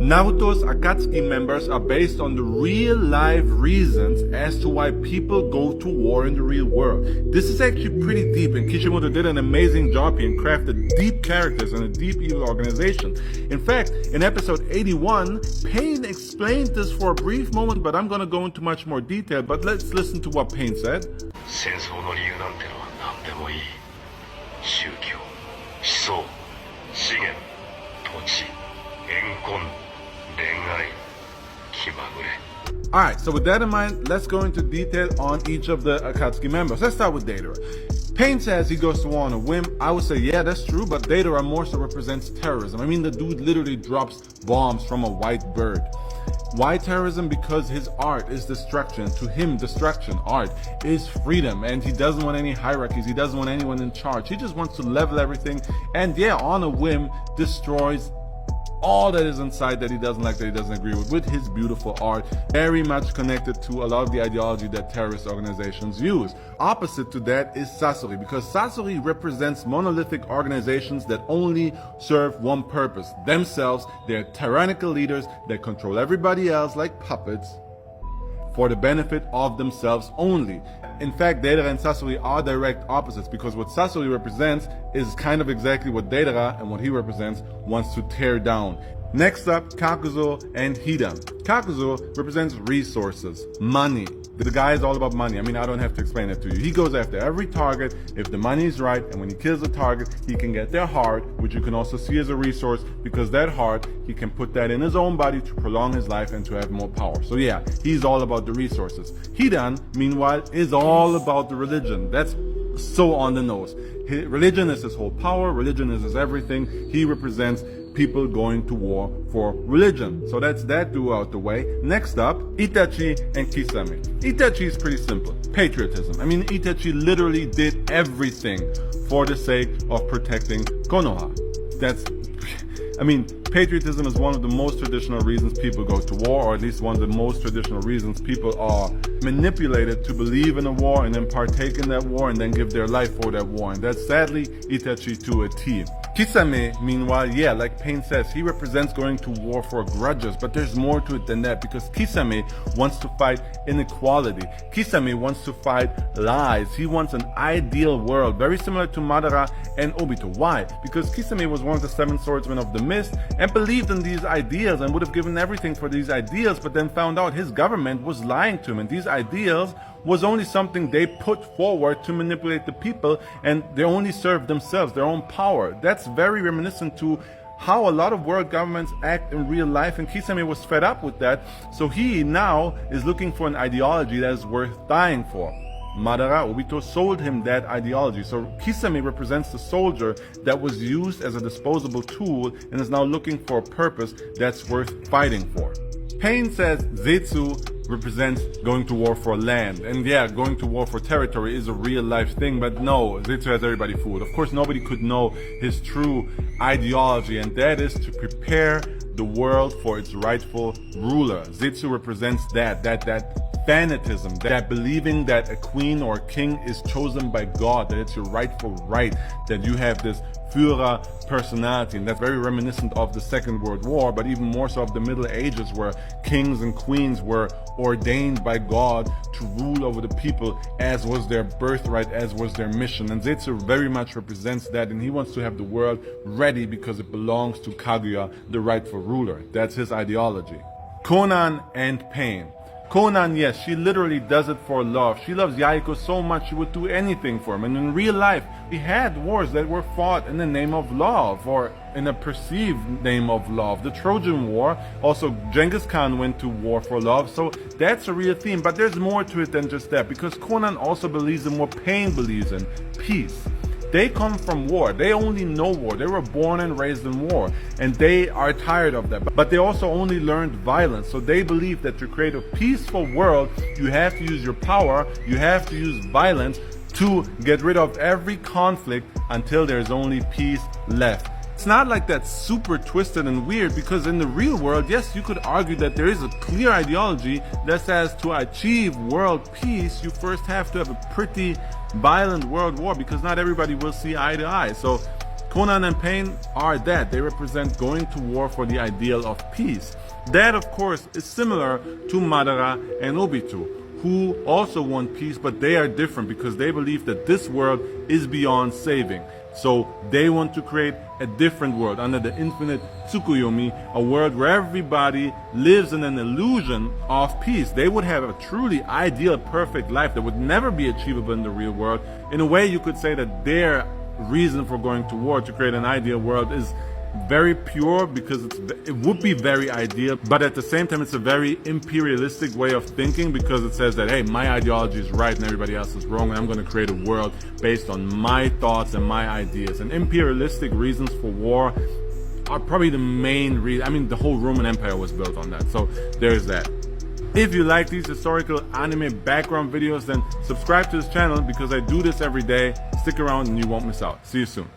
Naruto's Akatsuki members are based on the real life reasons as to why people go to war in the real world. This is actually pretty deep, and Kishimoto did an amazing job here and crafted deep characters and a deep evil organization. In fact, in episode 81, Pain explained this for a brief moment, but I'm gonna go into much more detail. But let's listen to what Pain said. 戦争の理由なんてのは何でもいい。宗教、思想、資源、土地、怨恨、恋愛、気まぐれ。Alright, so with that in mind, let's go into detail on each of the Akatsuki members. Let's start with Deidara. Pain says he goes to war on a whim. I would say, yeah, that's true, but Deidara more so represents terrorism. I mean, the dude literally drops bombs from a white bird. Why terrorism? Because his art is destruction. To him, destruction, art, is freedom. And he doesn't want any hierarchies. He doesn't want anyone in charge. He just wants to level everything. And yeah, on a whim, destroys all that is inside that he doesn't like, that he doesn't agree with his beautiful art. Very much connected to a lot of the ideology that terrorist organizations use. Opposite to that is Sasori, because Sasori represents monolithic organizations that only serve one purpose, themselves. They're tyrannical leaders that control everybody else like puppets for the benefit of themselves only. In fact, Deidara and Sasori are direct opposites, because what Sasori represents is kind of exactly what Deidara, and what he represents, wants to tear down. Next up, Kakuzo and Hidan. Kakuzo represents resources, money. The guy is all about money. I mean, I don't have to explain it to you. He goes after every target if the money is right, and when he kills the target, he can get their heart, which you can also see as a resource, because that heart, he can put that in his own body to prolong his life and to have more power. So yeah, he's all about the resources. Hidan, meanwhile, is all about the religion. That's so on the nose. Religion is his whole power. Religion is his everything. He represents people going to war for religion. So that's that duo out the way. Next up, Itachi and Kisame. Itachi is pretty simple. Patriotism. I mean, Itachi literally did everything for the sake of protecting Konoha. Patriotism is one of the most traditional reasons people go to war, or at least one of the most traditional reasons people are manipulated to believe in a war and then partake in that war and then give their life for that war. And that's sadly Itachi to a T. Kisame, meanwhile, yeah, like Pain says, he represents going to war for grudges, but there's more to it than that, because Kisame wants to fight inequality. Kisame wants to fight lies. He wants an ideal world, very similar to Madara and Obito. Why? Because Kisame was one of the 7 swordsmen of the mist and believed in these ideals and would have given everything for these ideals, but then found out his government was lying to him, and these ideals was only something they put forward to manipulate the people, and they only serve themselves, their own power. That's very reminiscent to how a lot of world governments act in real life, and Kisame was fed up with that, so he now is looking for an ideology that is worth dying for. Madara, Obito sold him that ideology. So Kisame represents the soldier that was used as a disposable tool and is now looking for a purpose that's worth fighting for. Pain says Zetsu represents going to war for land. And yeah, going to war for territory is a real life thing, but no, Zetsu has everybody fooled. Of course, nobody could know his true ideology, and that is to prepare the world for its rightful ruler. Zetsu represents that fanatism, that believing that a queen or a king is chosen by God, that it's your rightful right, that you have this Führer personality. And that's very reminiscent of the Second World War, but even more so of the Middle Ages, where kings and queens were ordained by God to rule over the people, as was their birthright, as was their mission. And Zetsu very much represents that, and he wants to have the world ready because it belongs to Kaguya, the rightful ruler. That's his ideology. Konan and Pain. Konan, yes, she literally does it for love. She loves Yaiko so much she would do anything for him. And in real life, we had wars that were fought in the name of love, or in a perceived name of love. The Trojan War, also Genghis Khan went to war for love, so that's a real theme. But there's more to it than just that, because Konan also believes in what Pain believes in, peace. They come from war. They only know war. They were born and raised in war, and they are tired of that. But they also only learned violence. So they believe that to create a peaceful world, you have to use your power, you have to use violence to get rid of every conflict until there's only peace left. It's not like that's super twisted and weird, because in the real world, yes, you could argue that there is a clear ideology that says to achieve world peace, you first have to have a pretty violent world war, because not everybody will see eye to eye. So Conan and Pain are that. They represent going to war for the ideal of peace. That, of course, is similar to Madara and Obito, who also want peace, but they are different because they believe that this world is beyond saving. So they want to create a different world under the Infinite Tsukuyomi, a world where everybody lives in an illusion of peace. They would have a truly ideal, perfect life that would never be achievable in the real world. In a way, you could say that their reason for going to war to create an ideal world is very pure because it would be very ideal, but at the same time it's a very imperialistic way of thinking because it says that, hey, my ideology is right and everybody else is wrong, and I'm going to create a world based on my thoughts and my ideas. And imperialistic reasons for war are probably the main reason. I mean, the whole Roman Empire was built on that, so there's that. If you like these historical anime background videos, then subscribe to this channel because I do this every day. Stick around and you won't miss out. See you soon.